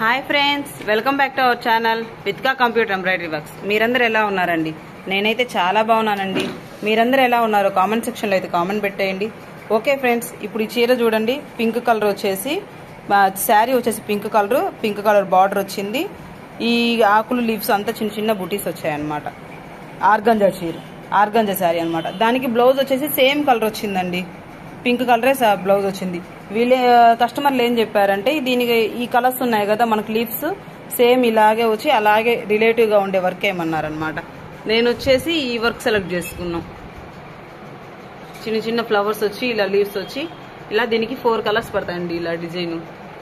Hi friends, welcome back to our channel విత్కా computer embroidery works. మీరందరూ ఎలా ఉన్నారండి? నేనైతే చాలా బాగున్నానండి. మీరందరూ ఎలా ఉన్నారో కామెంట్ సెక్షన్లో అయితే కామెంట్ పెట్టేయండి. ఓకే ఫ్రెండ్స్, ఇప్పుడు ఈ చీర చూడండి. పింక్ కలర్ వచ్చేసి శారీ వచ్చేసి పింక్ కలర్ బార్డర్ వచ్చింది. ఈ ఆకులు లీవ్స్ అంతా చిన్న చిన్న బుటీస్ వచ్చాయన్నమాట. ఆర్గంజా శారీ అనమాట. దానికి బ్లౌజ్ వచ్చేసి సేమ్ కలర్ వచ్చిందండి. పింక్ కలరే బ్లౌజ్ వచ్చింది. వీళ్ళే కస్టమర్లు ఏం చెప్పారంటే, దీనికి ఈ కలర్స్ ఉన్నాయి కదా మనకు లీవ్స్ సేమ్ ఇలాగే వచ్చి అలాగే రిలేటివ్ గా ఉండే వర్క్ ఏమన్నారనమాట. నేను వచ్చేసి ఈ వర్క్ సెలెక్ట్ చేసుకున్నాం. చిన్న చిన్న ఫ్లవర్స్ వచ్చి ఇలా లీవ్స్ వచ్చి ఇలా దీనికి 4 కలర్స్ పడతాయండి. ఇలా డిజైన్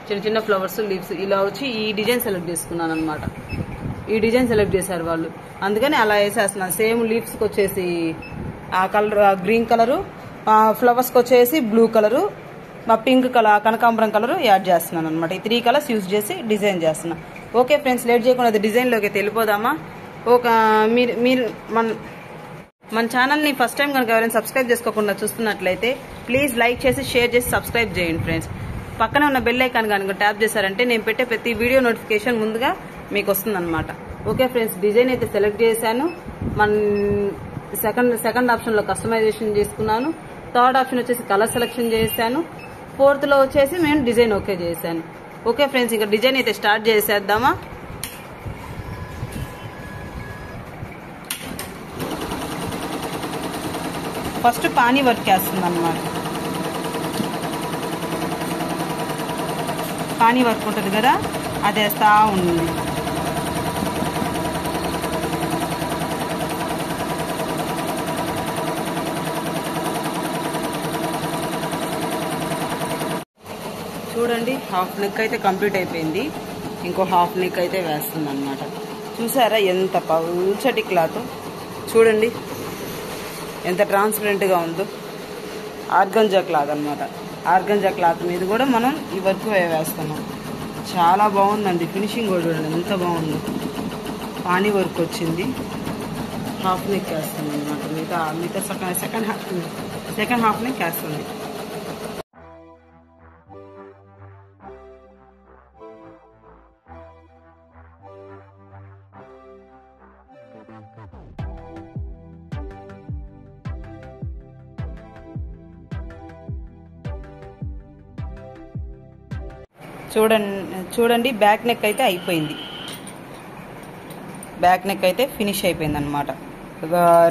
చిన్న చిన్న ఫ్లవర్స్ లీవ్స్ ఇలా వచ్చి ఈ డిజైన్ సెలెక్ట్ చేసుకున్నాను అనమాట. ఈ డిజైన్ సెలెక్ట్ చేశారు వాళ్ళు, అందుకని అలా వేసేస్తున్నాను. సేమ్ లీవ్స్ కి వచ్చేసి ఆ కలర్ గ్రీన్ కలరు, ఫ్లవర్స్ కి వచ్చేసి బ్లూ కలరు, పింక్ కలర్ కనకాంబరం కలర్ యాడ్ చేస్తున్నాను అనమాట. ఈ 3 కలర్స్ యూజ్ చేసి డిజైన్ చేస్తున్నా. ఓకే ఫ్రెండ్స్, లేట్ చేయకుండా డిజైన్ లోకి వెళ్ళిపోదామా? మీరు మన ఛానల్ని ఫస్ట్ టైం కనుక ఎవరైనా సబ్స్క్రైబ్ చేసుకోకుండా చూస్తున్నట్లయితే ప్లీజ్ లైక్ చేసి షేర్ చేసి సబ్స్క్రైబ్ చేయండి ఫ్రెండ్స్. పక్కనే ఉన్న బెల్ ఐకాన్ కనుక ట్యాప్ చేశారంటే నేను పెట్టే ప్రతి వీడియో నోటిఫికేషన్ ముందుగా మీకు వస్తుంది అనమాట. ఓకే ఫ్రెండ్స్, డిజైన్ అయితే సెలెక్ట్ చేశాను. మన సెకండ్ ఆప్షన్ లో కస్టమైజేషన్ చేసుకున్నాను. థర్డ్ ఆప్షన్ వచ్చేసి కలర్ సెలెక్షన్ చేశాను. ఫోర్త్ లో వచ్చేసి నేను డిజైన్ ఓకే చేశాను. ఓకే ఫ్రెండ్స్, ఇంకా డిజైన్ అయితే స్టార్ట్ చేసేద్దామా? ఫస్ట్ పానీ వర్క్ వేస్తుంది అనమాట. పానీ వర్క్ ఉంటుంది కదా, అది వేస్తా ఉంది. చూడండి, హాఫ్ నెక్ అయితే కంప్లీట్ అయిపోయింది. ఇంకో హాఫ్ నెక్ అయితే వేస్తుంది అనమాట. చూసారా ఎంత పల్చటి క్లాత్? చూడండి ఎంత ట్రాన్స్పరెంట్ గా ఉందో. ఆర్గంజా క్లాత్ అనమాట. ఆర్గంజా క్లాత్ మీద కూడా మనం ఈ వర్క్ వేస్తున్నాం. చాలా బాగుందండి. ఫినిషింగ్ కూడా చూడండి ఎంత బాగుందో. పానీ వర్క్ వచ్చింది. హాఫ్ నెక్ వేస్తుంది అనమాట. మిగతా సెకండ్ హాఫ్ నెక్ వేస్తుంది. చూడండి బ్యాక్ నెక్ అయితే అయిపోయింది. బ్యాక్ నెక్ అయితే ఫినిష్ అయిపోయింది అనమాట.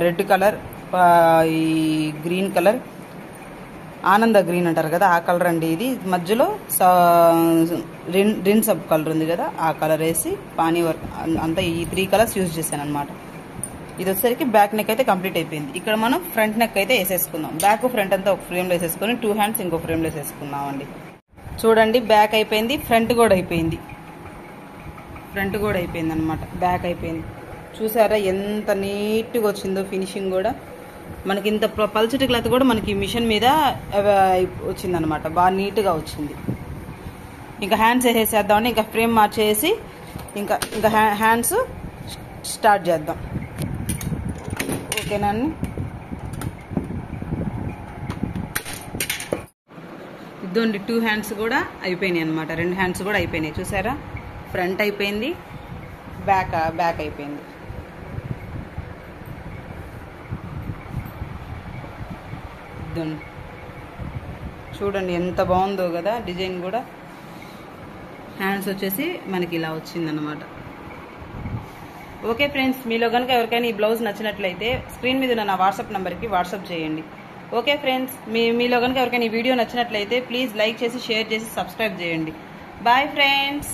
రెడ్ కలర్, ఈ గ్రీన్ కలర్, ఆనంద గ్రీన్ అంటారు కదా ఆ కలర్ అండి. ఇది మధ్యలో రిన్ సబ్ కలర్ ఉంది కదా ఆ కలర్ వేసి పానీ వర్క్ అంతా ఈ 3 కలర్స్ యూజ్ చేశాను అనమాట. ఇది వచ్చేసరికి బ్యాక్ నెక్ అయితే కంప్లీట్ అయిపోయింది. ఇక్కడ మనం ఫ్రంట్ నెక్ అయితే వేసేసుకుందాం. బ్యాక్ ఫ్రంట్ అంతా ఒక ఫ్రేమ్ లో వేసేసుకుని 2 హ్యాండ్స్ ఇంకో ఫ్రేమ్ లో వేసేసుకున్నాం అండి. చూడండి బ్యాక్ అయిపోయింది, ఫ్రంట్ కూడా అయిపోయింది. అనమాట. బ్యాక్ అయిపోయింది. చూసారా ఎంత నీట్గా వచ్చిందో ఫినిషింగ్ కూడా. మనకి ఇంత పల్చటి క్లాత్ కూడా మనకి మిషన్ మీద వచ్చిందనమాట. బాగా నీట్గా వచ్చింది. ఇంకా హ్యాండ్స్ వేసేద్దామని ఇంకా ఫ్రేమ్ మార్చేసి ఇంకా హ్యాండ్స్ స్టార్ట్ చేద్దాం. ఓకేనా? ఇద్దండి 2 హ్యాండ్స్ కూడా అయిపోయినాయి అనమాట. 2 హ్యాండ్స్ కూడా అయిపోయినాయి. చూసారా, ఫ్రంట్ అయిపోయింది, బ్యాక్ అయిపోయింది. ఇద్దండి చూడండి ఎంత బాగుందో కదా డిజైన్ కూడా. హ్యాండ్స్ వచ్చేసి మనకి ఇలా వచ్చిందనమాట. ఓకే ఫ్రెండ్స్, మీలో కనుక ఎవరికైనా ఈ బ్లౌజ్ నచ్చినట్లయితే స్క్రీన్ మీద ఉన్న నా వాట్సాప్ నెంబర్కి వాట్సాప్ చేయండి. ఓకే ఫ్రెండ్స్, మీలో కనుక ఎవరికైనా ఈ వీడియో నచ్చినట్లయితే ప్లీజ్ లైక్ చేసి షేర్ చేసి సబ్స్క్రైబ్ చేయండి. Bye friends.